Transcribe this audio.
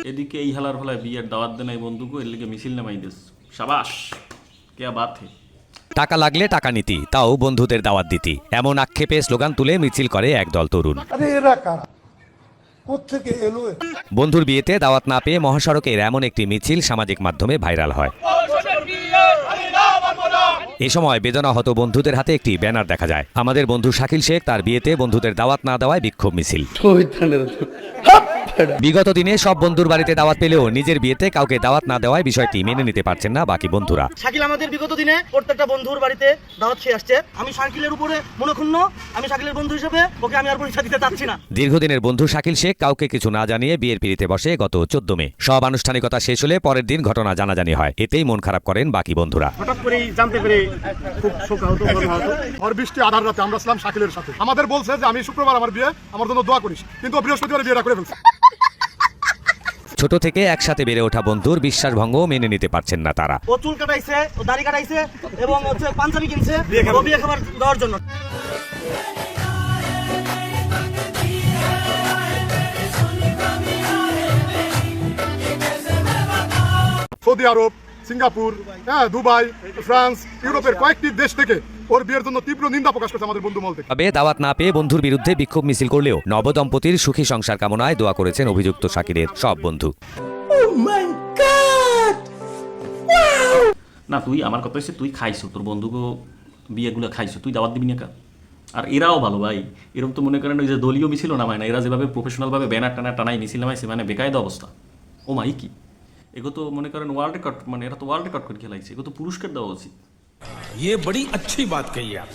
এদিকে এই হালার ফলায় বিয়ের দাওয়াত দেন এই বন্ধুকে এর লিগে মিছিল নামাই দিস। শাবাশ, কে বাত হে। টাকা লাগলে টাকা নীতি, তাও বন্ধুদের দাওয়াত দিতি, এমন আক্ষেপে স্লোগান তুলে মিছিল করে একদল তরুণ। বন্ধুর বিয়েতে দাওয়াত না পেয়ে মহাসড়কের এমন একটি মিছিল সামাজিক মাধ্যমে ভাইরাল হয়। এ সময় বেদনাহত বন্ধুদের হাতে একটি ব্যানার দেখা যায়। আমাদের বন্ধু শাকিল শেখ তার বিয়েতে বন্ধুদের দাওয়াত না দেওয়ায় বিক্ষোভ মিছিল। বিগত দিনে সব বন্ধুর বাড়িতে দাওয়াত পেলেও নিজের বিয়েতে কাউকে দাওয়াত না দেওয়ায় বিষয়টি মেনে নিতে পারছেন না বাকি বন্ধুরা। শাকিল আমাদের বিগত দিনে প্রত্যেকটা বন্ধুর বাড়িতে দাওয়াত খেয়ে আসছে। আমি শাকিলের উপরে মনোক্ষুণ্ণ। আমি শাকিলের বন্ধু হিসেবে ওকে আমি আর পরিচয় দিতে চাচ্ছি না। দীর্ঘদিনের বন্ধু শাকিল শেখ কাউকে কিছু না জানিয়ে বিয়ের পিড়িতে বসে গত 14 মে। সব আনুষ্ঠানিকতা শেষ হলে পরের দিন ঘটনা জানাজানি হয়। এতেই মন খারাপ করেন বাকি বন্ধুরা। হঠাৎ করেই জানতে পেরে খুব শোকাহত আর বৃষ্টি আধার রাতে আমরা ছিলাম শাকিলের সাথে। আমাদের বলছে যে আমি শুক্রবার আমার বিয়ে, আমার জন্য দোয়া করিস, কিন্তু বৃহস্পতিবার বিয়েটা করে ফেলছে। ছোট থেকে একসাথে বেড়ে ওঠা বন্ধুর বিশ্বাসভঙ্গ মেনে নিতে পারছেন না তারা। ও চুল কাটাইছে, ও দাড়ি কাটাইছে এবং হচ্ছে পাঞ্জাবি কিনছে ও বিয়ে খাবার দেওয়ার জন্য। সৌদি আরব, সিঙ্গাপুর, দুবাই, ফ্রান্স, ইউরোপের কয়েকটি দেশ থেকে ওর বিয়ের জন্য তীব্র নিন্দা প্রকাশ করেছে আমাদের বন্ধু মহল থেকে। তবে দাওয়াত না পেয়ে বন্ধুর বিরুদ্ধে বিক্ষোভ মিছিল করলেও নবদম্পতির সুখী সংসার কামনায় দোয়া করেছেন অভিযুক্ত শাকিরের সব বন্ধু। না তুই আমার কথা হচ্ছে তুই খাইছো, তোর বন্ধুকে বিয়েগুলো খাইছো, তুই দাওয়াত দিবি না কা? আর এরাও ভালো ভাই, এরকম তো মনে করেন ওই যে দলীয় মিছিল নামায় না, এরা যেভাবে প্রফেশনালভাবে ব্যানার টানাই মিছিল নামাইছে, মানে বেকায়দা অবস্থা। ও মাই কি, এগো তো মনে করেন ওয়ার্ল্ড রেকর্ড, মানে এরা তো ওয়ার্ল্ড রেকর্ড করে খেলাইছে, এগো তো পুরস্কার দেওয়া উচিত। ये बड़ी अच्छी बात कही आप।